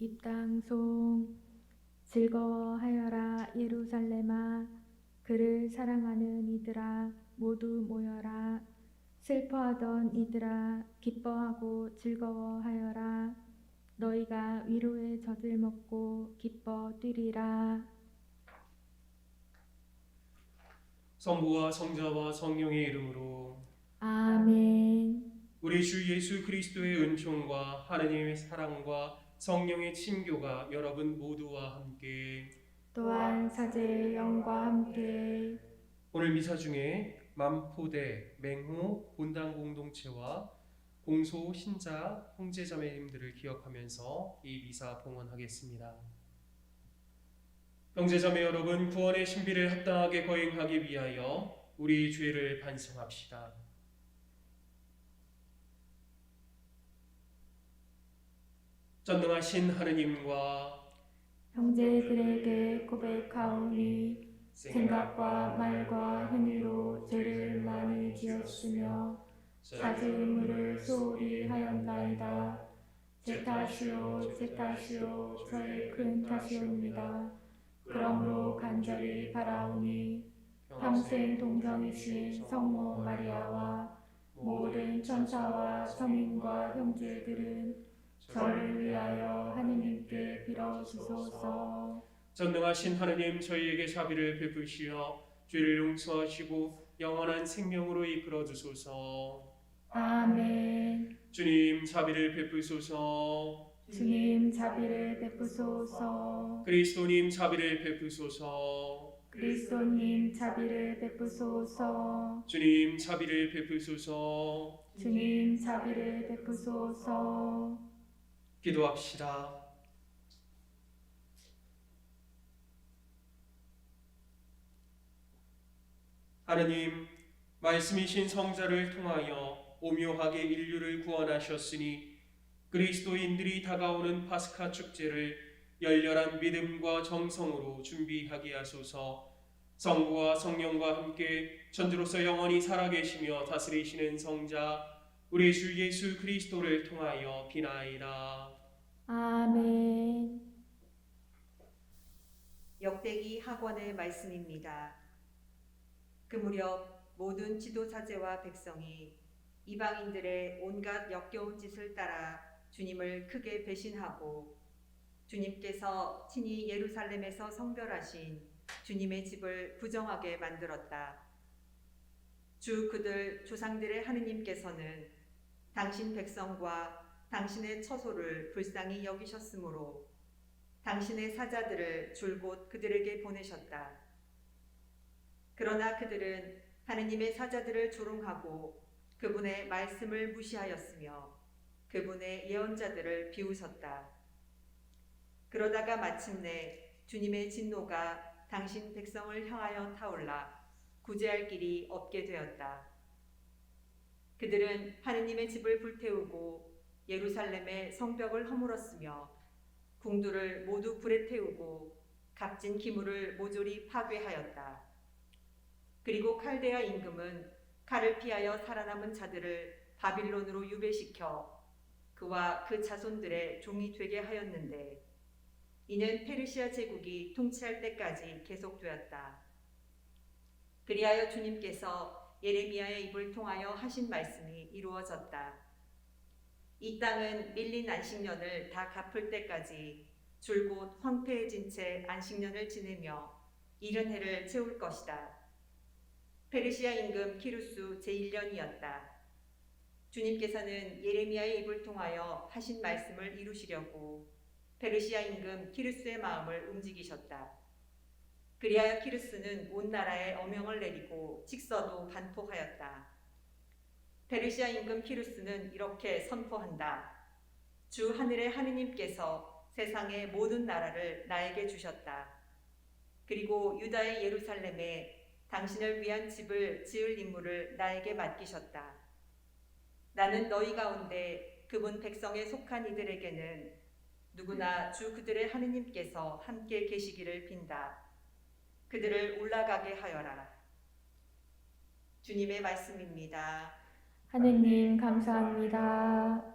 입당송. 즐거워하여라 예루살렘아, 그를 사랑하는 이들아 모두 모여라. 슬퍼하던 이들아 기뻐하고 즐거워하여라. 너희가 위로의 젖을 먹고 기뻐 뛰리라. 성부와 성자와 성령의 이름으로. 아멘. 우리 주 예수 그리스도의 은총과 하느님의 사랑과 성령의 친교가 여러분 모두와 함께 또한 사제의 영과 함께 오늘 미사 중에 만포대 맹호 본당 공동체와 공소 신자 형제자매님들을 기억하면서 이 미사 봉헌하겠습니다. 형제자매 여러분, 구원의 신비를 합당하게 거행하기 위하여 우리 죄를 반성합시다. 전능하신 하느님과 형제들에게 고백하오니 생각과 말과 행위로 죄를 많이 지었으며 사죄의무를 소홀히 하였나이다. 제 탓이요 제 탓이요 저의 큰 탓이옵니다. 그러므로 간절히 바라오니 평생 동정이신 성모 마리아와 모든 천사와 성인과 형제들은 저를 위하여 하느님께 빌어주소서. 전능하신 하느님, 저희에게 자비를 베푸시어 죄를 용서하시고 영원한 생명으로 이끌어 주소서. 아멘. 주님, 자비를 베푸소서. 주님 자비를 베푸소서. 그리스도님, 자비를 베푸소서. 그리스도님 자비를 베푸소서. 주님, 자비를 베푸소서. 주님 자비를 베푸소서. 기도합시다. 하느님, 말씀이신 성자를 통하여 오묘하게 인류를 구원하셨으니 그리스도인들이 다가오는 파스카 축제를 열렬한 믿음과 정성으로 준비하게 하소서. 성부와 성령과 함께 천주로서 영원히 살아계시며 다스리시는 성자 우리 주 예수 그리스도를 통하여 비나이다. 아멘. 역대기 학원의 말씀입니다. 그 무렵 모든 지도사제와 백성이 이방인들의 온갖 역겨운 짓을 따라 주님을 크게 배신하고 주님께서 친히 예루살렘에서 성별하신 주님의 집을 부정하게 만들었다. 주 그들 조상들의 하느님께서는 당신 백성과 당신의 처소를 불쌍히 여기셨으므로 당신의 사자들을 줄곧 그들에게 보내셨다. 그러나 그들은 하느님의 사자들을 조롱하고 그분의 말씀을 무시하였으며 그분의 예언자들을 비웃었다. 그러다가 마침내 주님의 진노가 당신 백성을 향하여 타올라 구제할 길이 없게 되었다. 그들은 하느님의 집을 불태우고 예루살렘의 성벽을 허물었으며 궁두를 모두 불에 태우고 값진 기물을 모조리 파괴하였다. 그리고 칼데아 임금은 칼을 피하여 살아남은 자들을 바빌론으로 유배시켜 그와 그 자손들의 종이 되게 하였는데 이는 페르시아 제국이 통치할 때까지 계속되었다. 그리하여 주님께서 예레미야의 입을 통하여 하신 말씀이 이루어졌다. 이 땅은 밀린 안식년을 다 갚을 때까지 줄곧 황폐해진 채 안식년을 지내며 이른 해를 채울 것이다. 페르시아 임금 키루스 제1년이었다. 주님께서는 예레미야의 입을 통하여 하신 말씀을 이루시려고 페르시아 임금 키루스의 마음을 움직이셨다. 그리하여 키루스는 온 나라에 어명을 내리고 직서도 반포하였다. 페르시아 임금 키루스는 이렇게 선포한다. 주 하늘의 하느님께서 세상의 모든 나라를 나에게 주셨다. 그리고 유다의 예루살렘에 당신을 위한 집을 지을 임무를 나에게 맡기셨다. 나는 너희 가운데 그분 백성에 속한 이들에게는 누구나 주 그들의 하느님께서 함께 계시기를 빈다. 그들을 올라가게 하여라. 주님의 말씀입니다. 하느님 감사합니다.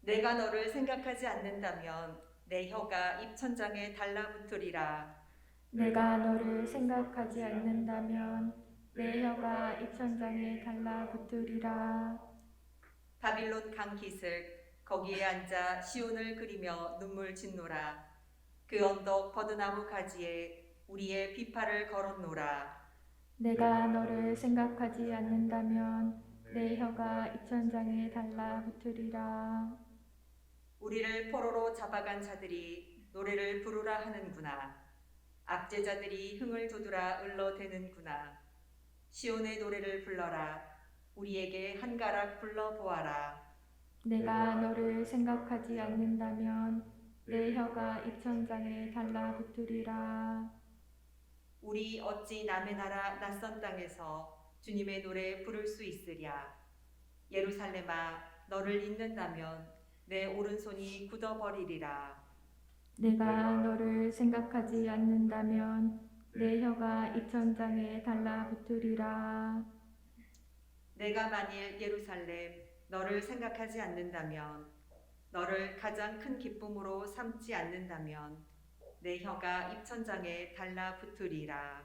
내가 너를 생각하지 않는다면 내 혀가 입천장에 달라붙으리라. 내가 너를 생각하지 않는다면 내 혀가 입천장에 달라붙으리라. 바빌론 강 기슭 거기에 앉아 시온을 그리며 눈물 짓노라. 그 언덕 버드나무 가지에 우리의 비파를 걸었노라. 내가 너를 생각하지 않는다면 내 혀가 입천장에 달라붙으리라. 우리를 포로로 잡아간 자들이 노래를 부르라 하는구나. 압제자들이 흥을 돋우라 을러대는구나. 시온의 노래를 불러라. 우리에게 한 가락 불러보아라. 내가 너를 생각하지 않는다면 내 혀가 입천장에 달라붙으리라. 우리 어찌 남의 나라 낯선 땅에서 주님의 노래 부를 수 있으랴. 예루살렘아, 너를 잊는다면 내 오른손이 굳어버리리라. 내가 너를 생각하지 않는다면 내 혀가 입천장에 달라붙으리라. 내가 만일 예루살렘 너를 생각하지 않는다면, 너를 가장 큰 기쁨으로 삼지 않는다면 내 혀가 입천장에 달라붙으리라.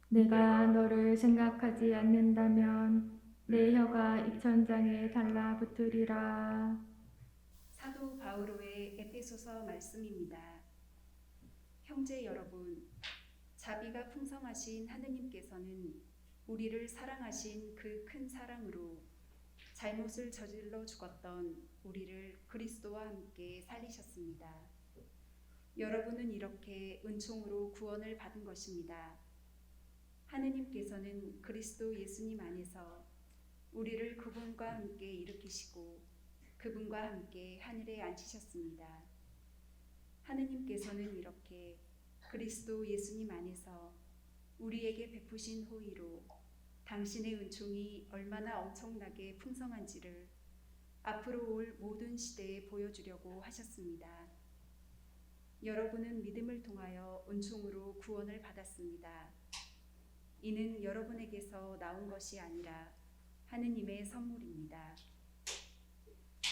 내가 너를 생각하지 않는다면 내 혀가 입천장에 달라붙으리라. 사도 바오로의 에베소서 말씀입니다. 형제 여러분, 자비가 풍성하신 하느님께서는 우리를 사랑하신 그 큰 사랑으로 잘못을 저질러 죽었던 우리를 그리스도와 함께 살리셨습니다. 여러분은 이렇게 은총으로 구원을 받은 것입니다. 하느님께서는 그리스도 예수님 안에서 우리를 그분과 함께 일으키시고 그분과 함께 하늘에 앉히셨습니다. 하느님께서는 이렇게 그리스도 예수님 안에서 우리에게 베푸신 호의로 당신의 은총이 얼마나 엄청나게 풍성한지를 앞으로 올 모든 시대에 보여주려고 하셨습니다. 여러분은 믿음을 통하여 은총으로 구원을 받았습니다. 이는 여러분에게서 나온 것이 아니라 하느님의 선물입니다.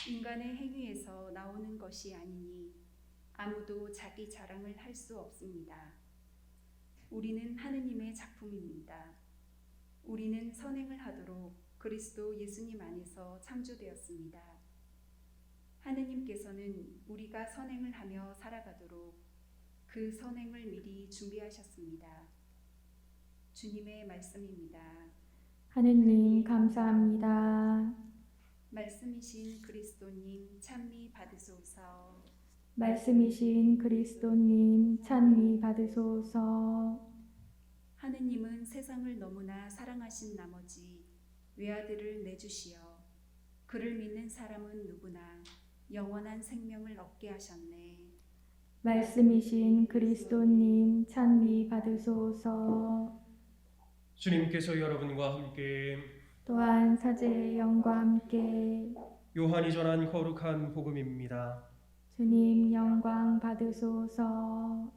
인간의 행위에서 나오는 것이 아니니 아무도 자기 자랑을 할 수 없습니다. 우리는 하느님의 작품입니다. 우리는 선행을 하도록 그리스도 예수님 안에서 창조되었습니다. 하느님께서는 우리가 선행을 하며 살아가도록 그 선행을 미리 준비하셨습니다. 주님의 말씀입니다. 하느님 감사합니다. 말씀이신 그리스도님 찬미 받으소서. 말씀이신 그리스도님 찬미 받으소서. 하느님은 세상을 너무나 사랑하신 나머지 외아들을 내주시어 그를 믿는 사람은 누구나 영원한 생명을 얻게 하셨네. 말씀이신 그리스도님 찬미 받으소서. 주님께서 여러분과 함께 또한 사제의 영과 함께 요한이 전한 거룩한 복음입니다. 주님 영광 받으소서.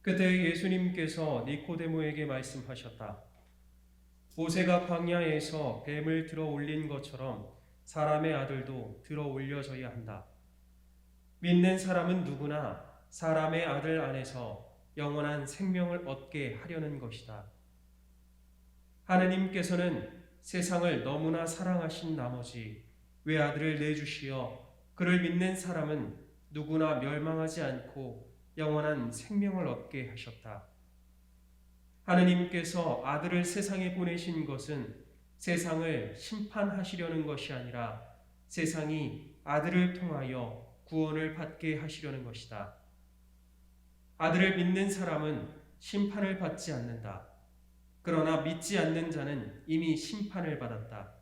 그때 예수님께서 니코데모에게 말씀하셨다. 모세가 광야에서 뱀을 들어 올린 것처럼 사람의 아들도 들어 올려져야 한다. 믿는 사람은 누구나 사람의 아들 안에서 영원한 생명을 얻게 하려는 것이다. 하느님께서는 세상을 너무나 사랑하신 나머지 외아들을 내주시어 그를 믿는 사람은 누구나 멸망하지 않고 영원한 생명을 얻게 하셨다. 하느님께서 아들을 세상에 보내신 것은 세상을 심판하시려는 것이 아니라 세상이 아들을 통하여 구원을 받게 하시려는 것이다. 아들을 믿는 사람은 심판을 받지 않는다. 그러나 믿지 않는 자는 이미 심판을 받았다.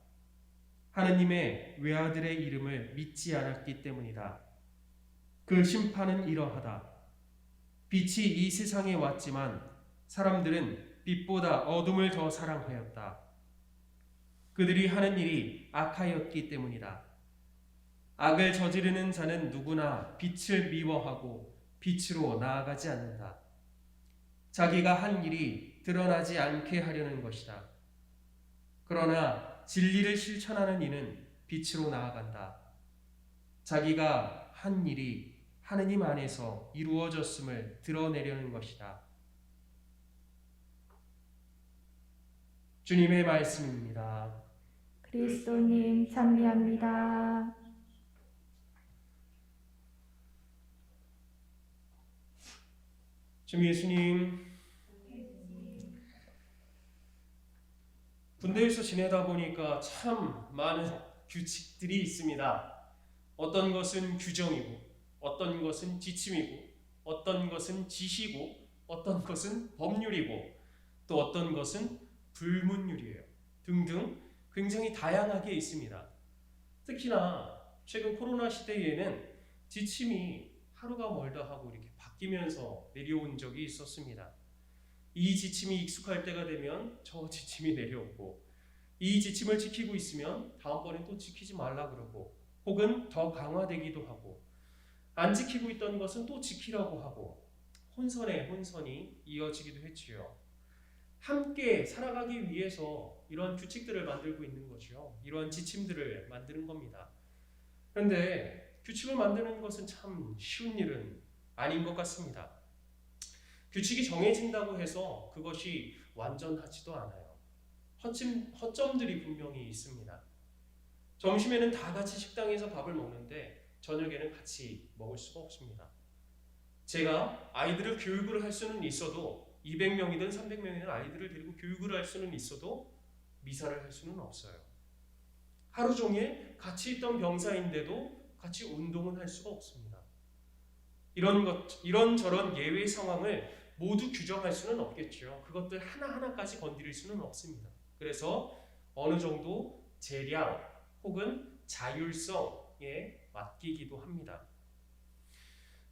하느님의 외아들의 이름을 믿지 않았기 때문이다. 그 심판은 이러하다. 빛이 이 세상에 왔지만 사람들은 빛보다 어둠을 더 사랑하였다. 그들이 하는 일이 악하였기 때문이다. 악을 저지르는 자는 누구나 빛을 미워하고 빛으로 나아가지 않는다. 자기가 한 일이 드러나지 않게 하려는 것이다. 그러나 진리를 실천하는 이는 빛으로 나아간다. 자기가 한 일이 하느님 안에서 이루어졌음을 드러내려는 것이다. 주님의 말씀입니다. 그리스도님 찬미합니다. 주 예수님, 군대에서 지내다 보니까 참 많은 규칙들이 있습니다. 어떤 것은 규정이고, 어떤 것은 지침이고, 어떤 것은 지시고, 어떤 것은 법률이고, 또 어떤 것은 불문율이에요. 등등 굉장히 다양하게 있습니다. 특히나 최근 코로나 시대에는 지침이 하루가 멀다 하고 이렇게 바뀌면서 내려온 적이 있었습니다. 이 지침이 익숙할 때가 되면 저 지침이 내려오고, 이 지침을 지키고 있으면 다음번에 또 지키지 말라 그러고, 혹은 더 강화되기도 하고, 안 지키고 있던 것은 또 지키라고 하고, 혼선에 혼선이 이어지기도 했지요. 함께 살아가기 위해서 이런 규칙들을 만들고 있는 거죠. 이런 지침들을 만드는 겁니다. 그런데 규칙을 만드는 것은 참 쉬운 일은 아닌 것 같습니다. 규칙이 정해진다고 해서 그것이 완전하지도 않아요. 허점들이 분명히 있습니다. 점심에는 다 같이 식당에서 밥을 먹는데 저녁에는 같이 먹을 수가 없습니다. 제가 아이들을 교육을 할 수는 있어도 200명이든 300명이든 아이들을 데리고 교육을 할 수는 있어도 미사를 할 수는 없어요. 하루 종일 같이 있던 병사인데도 같이 운동은 할 수가 없습니다. 이런저런 예외 상황을 모두 규정할 수는 없겠죠. 그것들 하나하나까지 건드릴 수는 없습니다. 그래서 어느 정도 재량 혹은 자율성에 맡기기도 합니다.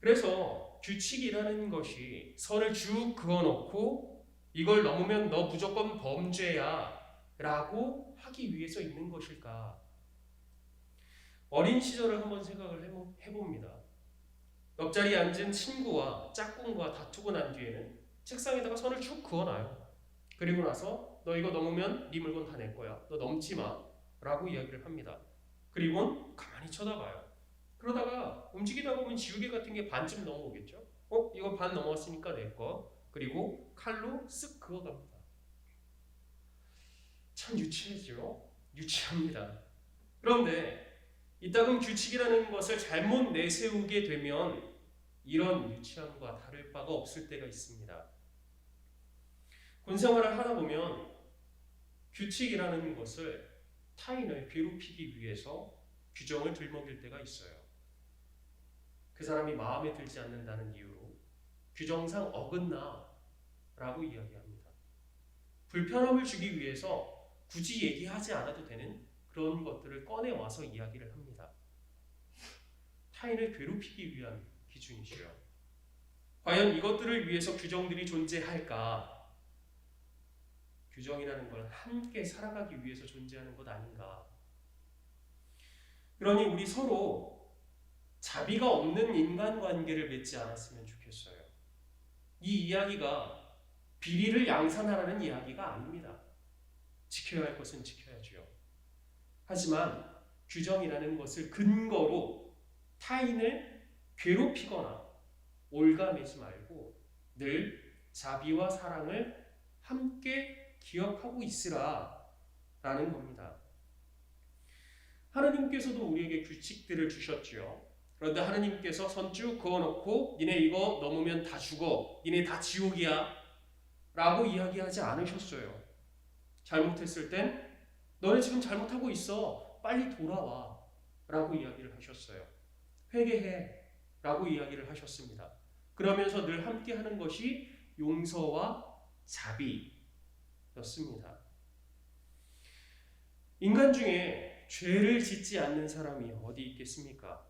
그래서 규칙이라는 것이 선을 쭉 그어놓고 이걸 넘으면 너 무조건 범죄야 라고 하기 위해서 있는 것일까? 어린 시절을 한번 생각을 해봅니다. 옆자리에 앉은 친구와 짝꿍과 다투고 난 뒤에는 책상에다가 선을 쭉 그어놔요. 그리고 나서 너 이거 넘으면 네 물건 다 내 거야. 너 넘지 마 라고 이야기를 합니다. 그리고는 가만히 쳐다봐요. 그러다가 움직이다 보면 지우개 같은 게 반쯤 넘어오겠죠. 이거 반 넘었으니까 내 거. 그리고 칼로 쓱 그어갑니다. 참 유치하죠. 유치합니다. 그런데 이따금 규칙이라는 것을 잘못 내세우게 되면 이런 유치함과 다를 바가 없을 때가 있습니다. 군생활을 하다 보면 규칙이라는 것을 타인을 괴롭히기 위해서 규정을 들먹일 때가 있어요. 그 사람이 마음에 들지 않는다는 이유로 규정상 어긋나 라고 이야기합니다. 불편함을 주기 위해서 굳이 얘기하지 않아도 되는 그런 것들을 꺼내와서 이야기를 합니다. 타인을 괴롭히기 위한 기준이죠. 과연 이것들을 위해서 규정들이 존재할까? 규정이라는 건 함께 살아가기 위해서 존재하는 것 아닌가? 그러니 우리 서로 자비가 없는 인간관계를 맺지 않았으면 좋겠어요. 이 이야기가 비리를 양산하라는 이야기가 아닙니다. 지켜야 할 것은 지켜야죠. 하지만 규정이라는 것을 근거로 타인을 괴롭히거나 올가매지 말고 늘 자비와 사랑을 함께 기억하고 있으라 라는 겁니다. 하나님께서도 우리에게 규칙들을 주셨지요. 그런데 하나님께서 선 쭉 그어놓고 니네 이거 넘으면 다 죽어, 니네 다 지옥이야 라고 이야기하지 않으셨어요. 잘못했을 땐 너네 지금 잘못하고 있어, 빨리 돌아와 라고 이야기를 하셨어요. 회개해 라고 이야기를 하셨습니다. 그러면서 늘 함께 하는 것이 용서와 자비였습니다. 인간 중에 죄를 짓지 않는 사람이 어디 있겠습니까?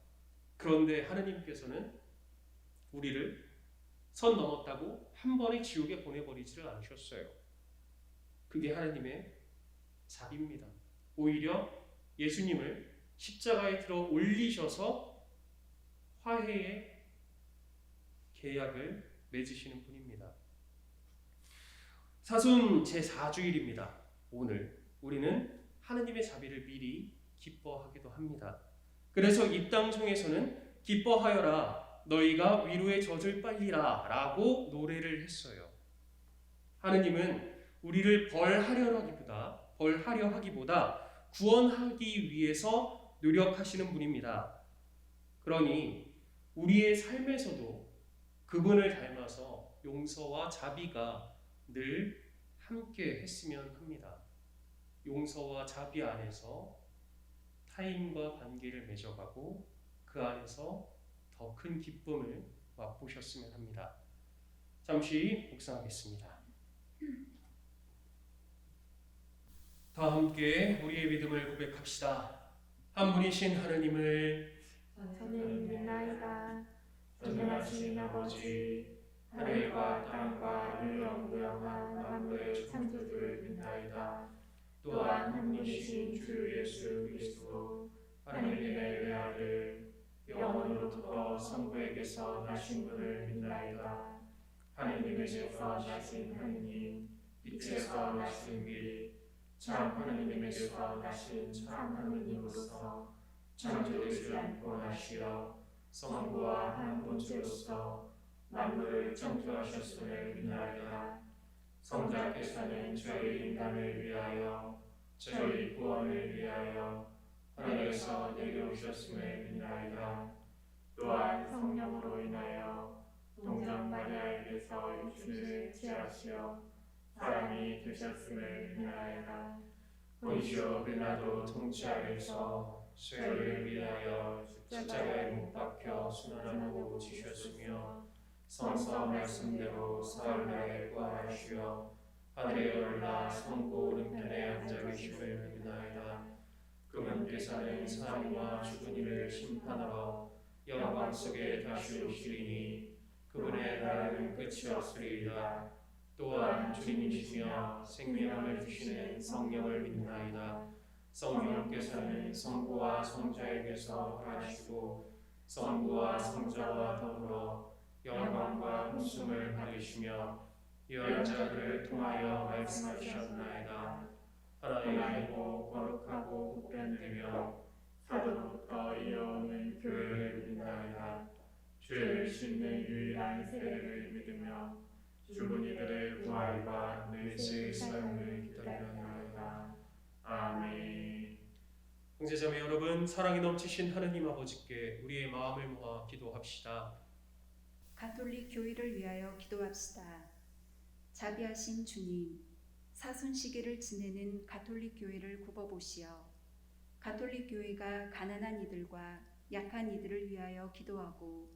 그런데 하나님께서는 우리를 선 넘었다고 한 번에 지옥에 보내버리지를 않으셨어요. 그게 하나님의 자비입니다. 오히려 예수님을 십자가에 들어 올리셔서 화해의 계약을 맺으시는 분입니다. 사순 제4주일입니다. 오늘 우리는 하나님의 자비를 미리 기뻐하기도 합니다. 그래서 이 땅 중에서는 기뻐하여라 너희가 위로의 젖을 빨리라 라고 노래를 했어요. 하느님은 우리를 벌하려 하기보다 구원하기 위해서 노력하시는 분입니다. 그러니 우리의 삶에서도 그분을 닮아서 용서와 자비가 늘 함께 했으면 합니다. 용서와 자비 안에서 타인과 관계를 맺어가고 그 안에서 더 큰 기쁨을 맛보셨으면 합니다. 잠시 묵상하겠습니다. 다 함께 우리의 믿음을 고백합시다. 한 분이신 하느님을 저는 믿나이다. 전능하신 아버지, 하늘과 땅과 유영무영한 만물의 창조주를 믿나이다. 또한 한 분이신 주 예수 그리스도, 하느님의 외아들, 영원으로부터 성부에게서 나신 분을 믿나이다. 하느님에게서 나신 하느님, 빛에서 나신 빛, 참 하느님에게서 나신 참 하느님으로서 창조되지 않고 나시어 성부와 한 본체로서 만물을 창조하셨음을 믿나이다. 성자께서는 저희 인간을 위하여 저희 구원을 위하여 하늘에서 내려오셨음을 믿나이다. 또한 성령으로 인하여 동정 마리아에게서 육신을 취하시어 사람이 되셨음을 믿나이다. 본시오 빌라도 통치 아래서 저희를 위하여 십자가에 못 박혀 순환하고 지셨으며 성서 말씀대로 사흘날에 부활하시어 하늘에 올라 성부 오른편에 앉아 계심을 믿나이다. 그분께서는 사람과 죽은 이를 심판하러 영광 속에 다시 오시리니 그분의 나라는 끝이 없으리이다. 또한 주님이시며 생명을 주시는 성령을 믿나이다. 성령께서는 성부와 성자에게서 하시고 성부와 성자와 더불어 영광과 웃음을 받으시며 예언자들을 통하여 말씀하셨나이다. 하나님이고 거룩하고 보편되며 사도부터 이어오는 교회를 믿나이다. 죄를 씻는 유일한 세례를 믿으며 죽은 이들의 부활과 뇌세의 삶을 기다리나이다. 아멘. 형제자매 여러분, 사랑이 넘치신 하느님 아버지께 우리의 마음을 모아 기도합시다. 가톨릭 교회를 위하여 기도합시다. 자비하신 주님, 사순 시기를 지내는 가톨릭 교회를 굽어보시어 가톨릭 교회가 가난한 이들과 약한 이들을 위하여 기도하고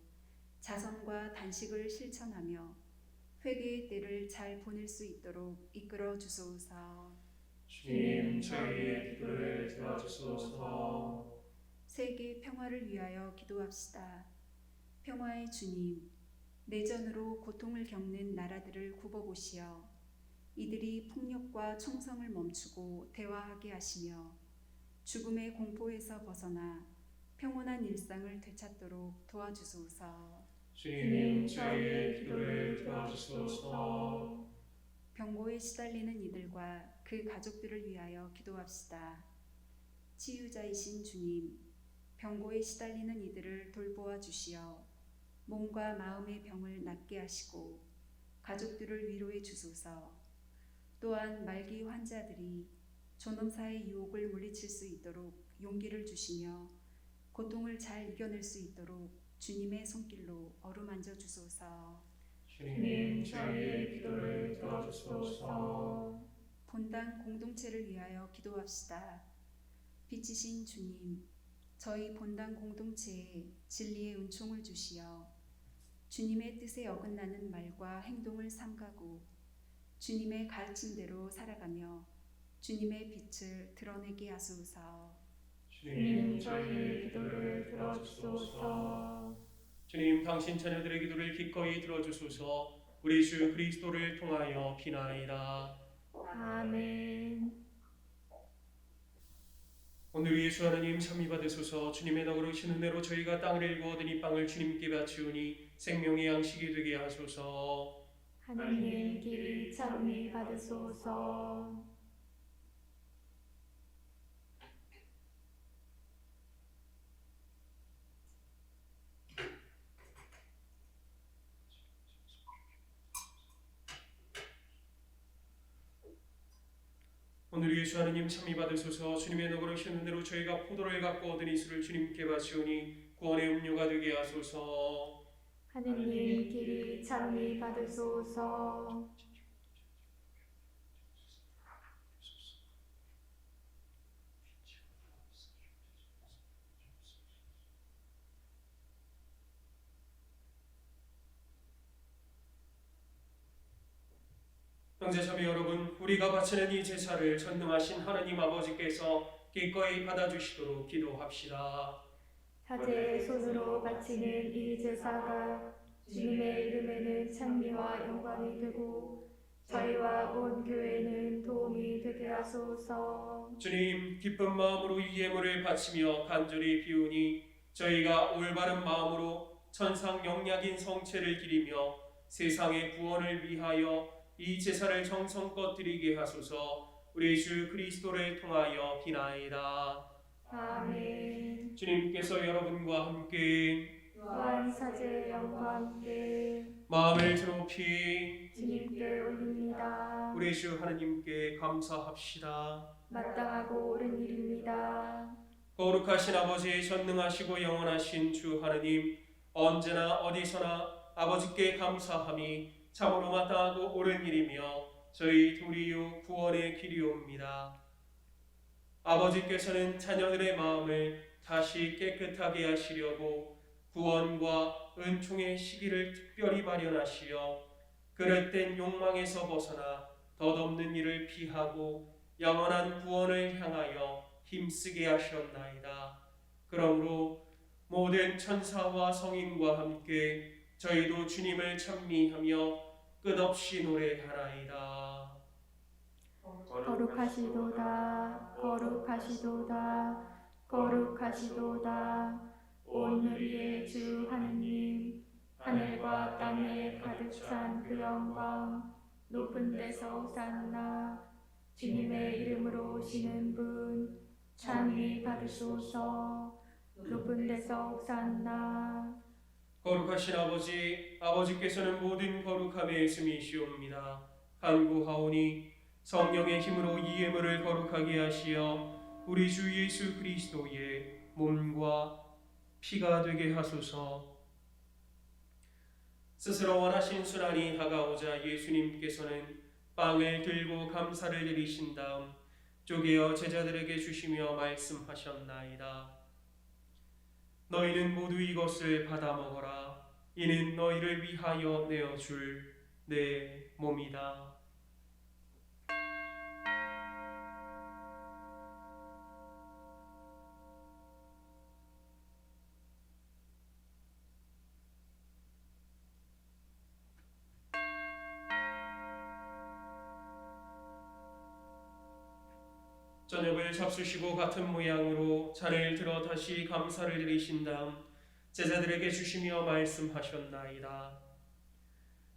자선과 단식을 실천하며 회개의 때를 잘 보낼 수 있도록 이끌어 주소서. 주님, 저희의 기도를 들어주소서. 세계 평화를 위하여 기도합시다. 평화의 주님, 내전으로 고통을 겪는 나라들을 굽어보시어 이들이 폭력과 총성을 멈추고 대화하게 하시며 죽음의 공포에서 벗어나 평온한 일상을 되찾도록 도와주소서. 주님, 저희의 기도를 들어주소서. 병고에 시달리는 이들과 그 가족들을 위하여 기도합시다. 치유자이신 주님, 병고에 시달리는 이들을 돌보아 주시어 몸과 마음의 병을 낫게 하시고 가족들을 위로해 주소서. 또한 말기 환자들이 존엄사의 유혹을 물리칠 수 있도록 용기를 주시며 고통을 잘 이겨낼 수 있도록 주님의 손길로 어루만져 주소서. 주님, 저희의 기도를 들어주소서. 본당 공동체를 위하여 기도합시다. 빛이신 주님, 저희 본당 공동체에 진리의 은총을 주시어 주님의 뜻에 어긋나는 말과 행동을 삼가고 주님의 가르침대로 살아가며 주님의 빛을 드러내게 하소서. 주님, 저희의 기도를 들어주소서. 주님, 당신 자녀들의 기도를 기꺼이 들어주소서. 우리 주 그리스도를 통하여 비나이다. 아멘. 오늘 예수 하나님 참미 받으소서. 주님의 너그러우신 은혜로 저희가 땅을 일구 얻은 이 빵을 주님께 바치오니 생명의 양식이 되게 하소서. 하느님 길 참미 받으소서. 오늘 예수 하느님 참미 받으소서. 주님의 너그러우신 은혜로 저희가 포도를 갖고 얻은 이수를 주님께 바치오니 구원의 음료가 되게 하소서. 하느님 길이 참미 받으소서. 형제자매 여러분, 우리가 바치는 이 제사를 전능하신 하느님 아버지께서 기꺼이 받아주시도록 기도합시다. 사제의 손으로 바치는 이 제사가 주님의 이름에는 찬미와 영광이 되고 저희와 온 교회는 도움이 되게 하소서. 주님, 기쁜 마음으로 이 예물을 바치며 간절히 비우니 저희가 올바른 마음으로 천상 영약인 성체를 기리며 세상의 구원을 위하여 이 제사를 정성껏 드리게 하소서. 우리 주 그리스도를 통하여 비나이다. 아멘. 주님께서 여러분과 함께 또한 사제의 영과 함께 마음을 높이 주님께 올립니다. 우리 주 하느님께 감사합시다. 마땅하고 옳은 일입니다. 거룩하신 아버지, 전능하시고 영원하신 주 하느님, 언제나 어디서나 아버지께 감사함이 참으로 마땅하고 옳은 일이며 저희 둘이요 구원의 길이옵니다. 아버지께서는 자녀들의 마음을 다시 깨끗하게 하시려고 구원과 은총의 시기를 특별히 마련하시어 그릇된 욕망에서 벗어나 덧없는 일을 피하고 영원한 구원을 향하여 힘쓰게 하셨나이다. 그러므로 모든 천사와 성인과 함께 저희도 주님을 찬미하며 끝없이 노래하나이다. 거룩하시도다 거룩하시도다 거룩하시도다 온 우리의 주 하느님, 하늘과 땅에 가득 찬 그 영광, 높은 데서 호산나. 주님의 이름으로 오시는 분 찬미 받으소서. 높은 데서 호산나. 거룩하신 아버지, 아버지께서는 모든 거룩함의 스미시옵니다. 간구하오니 성령의 힘으로 이 예물을 거룩하게 하시어 우리 주 예수 그리스도의 몸과 피가 되게 하소서. 스스로 원하신 순환이 다가오자 예수님께서는 빵을 들고 감사를 드리신 다음 쪼개어 제자들에게 주시며 말씀하셨나이다. 너희는 모두 이것을 받아 먹어라. 이는 너희를 위하여 내어줄 내 몸이다. 저녁을 잡수시고 같은 모양으로 잔을 들어 다시 감사를 드리신 다음 제자들에게 주시며 말씀하셨나이다.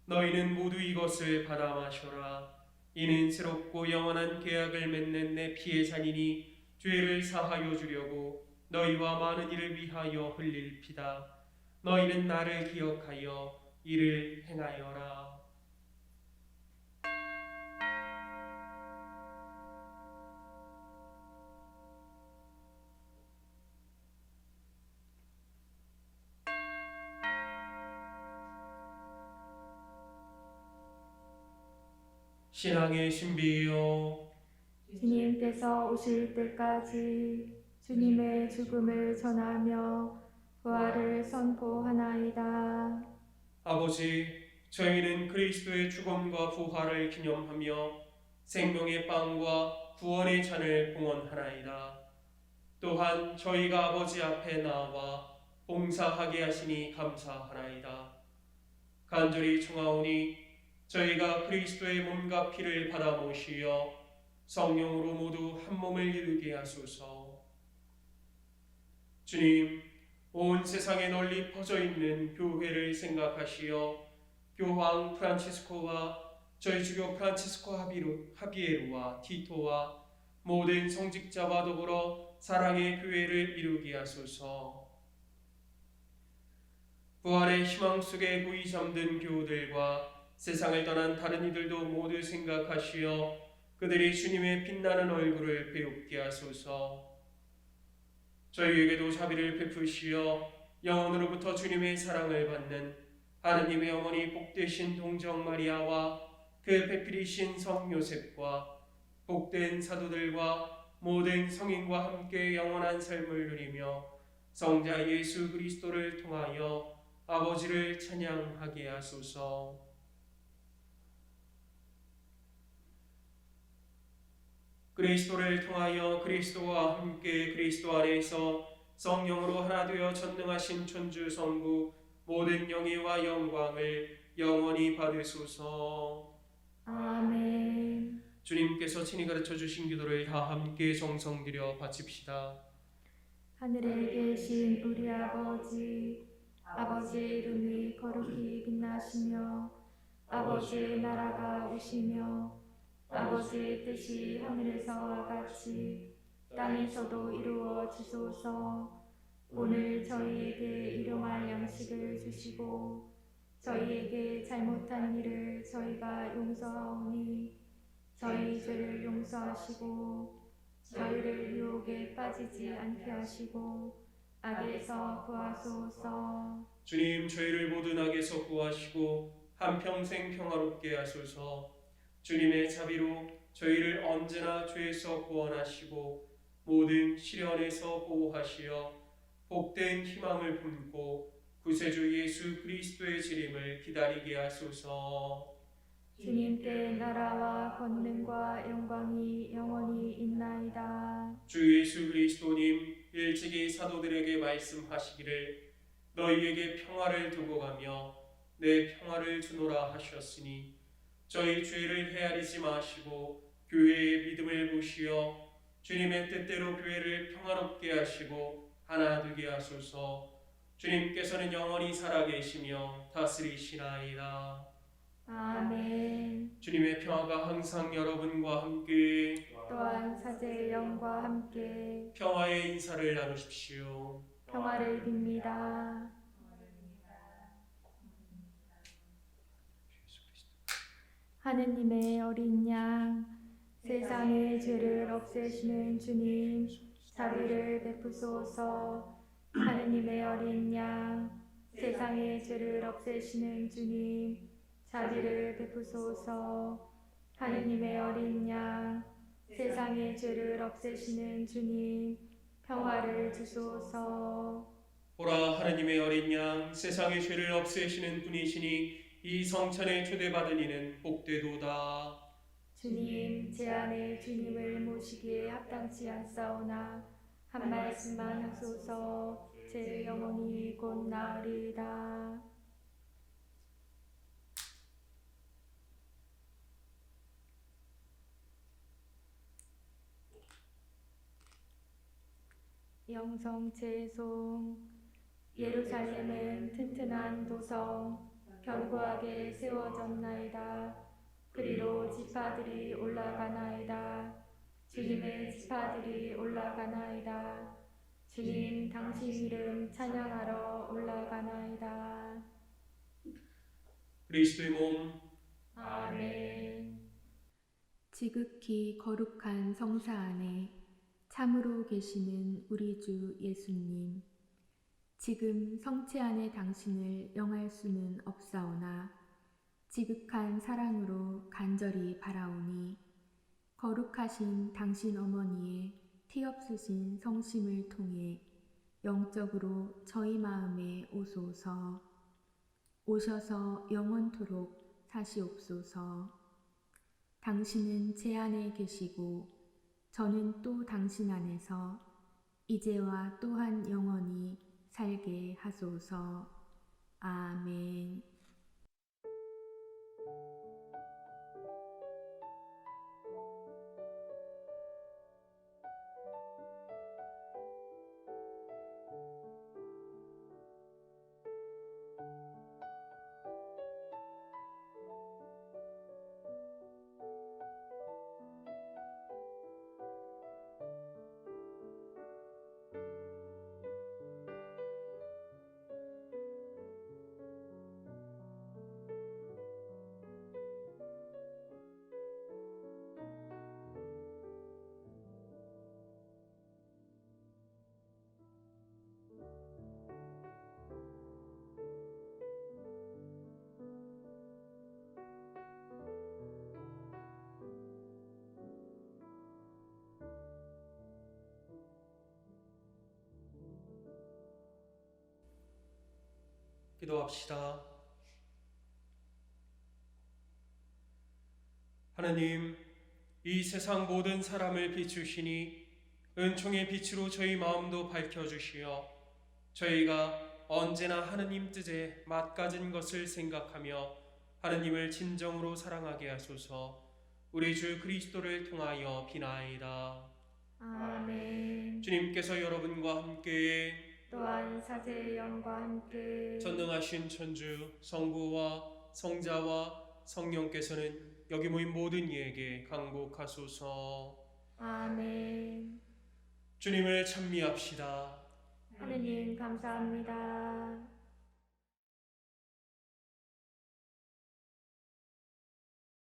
너희는 모두 이것을 받아 마셔라. 이는 새롭고 영원한 계약을 맺는 내 피의 잔이니 죄를 사하여 주려고 너희와 많은 이를 위하여 흘릴 피다. 너희는 나를 기억하여 이를 행하여라. 신앙의 신비요, 주님께서 오실 때까지 주님의 죽음을 전하며 부활을 선포하나이다. 아버지, 저희는 그리스도의 죽음과 부활을 기념하며 생명의 빵과 구원의 잔을 봉헌하나이다. 또한 저희가 아버지 앞에 나와 봉사하게 하시니 감사하나이다. 간절히 청하오니 저희가 그리스도의 몸과 피를 받아 모시어 성령으로 모두 한 몸을 이루게 하소서. 주님, 온 세상에 널리 퍼져 있는 교회를 생각하시어 교황 프란치스코와 저희 주교 프란치스코 하비에루와 티토와 모든 성직자와 더불어 사랑의 교회를 이루게 하소서. 부활의 희망 속에 고이 잠든 교우들과 세상을 떠난 다른 이들도 모두 생각하시어 그들이 주님의 빛나는 얼굴을 배웁게 하소서. 저희에게도 자비를 베푸시어 영원으로부터 주님의 사랑을 받는 하느님의 어머니 복되신 동정 마리아와 그 배필이신 성 요셉과 복된 사도들과 모든 성인과 함께 영원한 삶을 누리며 성자 예수 그리스도를 통하여 아버지를 찬양하게 하소서. 그리스도를 통하여 그리스도와 함께 그리스도 안에서 성령으로 하나 되어 전능하신 천주 성부 모든 영예와 영광을 영원히 받으소서. 아멘. 주님께서 친히 가르쳐 주신 기도를 다 함께 정성 들여 바칩시다. 하늘에 계신 우리 아버지, 아버지의 이름이 거룩히 빛나시며 아버지의 나라가 오시며 아버지의 뜻이 하늘에서와 같이 땅에서도 이루어지소서. 오늘 저희에게 일용할 양식을 주시고 저희에게 잘못한 일을 저희가 용서하오니 저희 죄를 용서하시고 저희를 유혹에 빠지지 않게 하시고 악에서 구하소서. 주님, 저희를 모든 악에서 구하시고 한평생 평화롭게 하소서. 주님의 자비로 저희를 언제나 죄에서 구원하시고 모든 시련에서 보호하시어 복된 희망을 품고 구세주 예수 그리스도의 재림을 기다리게 하소서. 주님께 나라와 권능과 영광이 영원히 있나이다. 주 예수 그리스도님, 일찍이 사도들에게 말씀하시기를 너희에게 평화를 두고 가며 내 평화를 주노라 하셨으니 저희 죄를 헤아리지 마시고 교회의 믿음을 보시어 주님의 뜻대로 교회를 평화롭게 하시고 하나 되게 하소서. 주님께서는 영원히 살아계시며 다스리시나이다. 아멘. 주님의 평화가 항상 여러분과 함께 또한 사제의 영과 함께 평화의 인사를 나누십시오. 평화를 빕니다. 하느님의 어린 양, 세상의 죄를 없애시는 주님, 자비를 베푸소서. 하느님의 어린 양, 세상의 죄를 없애시는 주님, 자비를 베푸소서. 하느님의 어린 양, 세상의 죄를 없애시는 주님, 평화를 주소서. 보라, 하느님의 어린 양, 세상의 죄를 없애시는 분이시니 이 성찬에 초대받은 이는 복되도다. 주님, 제 안에 주님을 모시기에 합당치 않사오나 한 말씀만 하소서. 제 영혼이 곧 나으리이다. 영성 제송. 예루살렘은 튼튼한 도성 견고하게 세워졌나이다. 그리로 지파들이 올라가나이다. 주님의 지파들이 올라가나이다. 주님, 당신 이름 찬양하러 올라가나이다. 그리스도의 몸, 아멘. 지극히 거룩한 성사 안에 참으로 계시는 우리 주 예수님, 지금 성체 안에 당신을 영할 수는 없사오나 지극한 사랑으로 간절히 바라오니 거룩하신 당신 어머니의 티 없으신 성심을 통해 영적으로 저희 마음에 오소서. 오셔서 영원토록 사시옵소서. 당신은 제 안에 계시고 저는 또 당신 안에서 이제와 또한 영원히 살게 하소서. 아멘. 기도합시다. 하나님, 이 세상 모든 사람을 비추시니 은총의 빛으로 저희 마음도 밝혀주시어 저희가 언제나 하느님 뜻에 맞가진 것을 생각하며 하느님을 진정으로 사랑하게 하소서. 우리 주 그리스도를 통하여 비나이다. 아멘. 주님께서 여러분과 함께 또한 사제의 영과 함께 전능하신 천주 성부와 성자와 성령께서는 여기 모인 모든 이에게 강복하소서. 아멘. 주님을 찬미합시다. 하느님 감사합니다.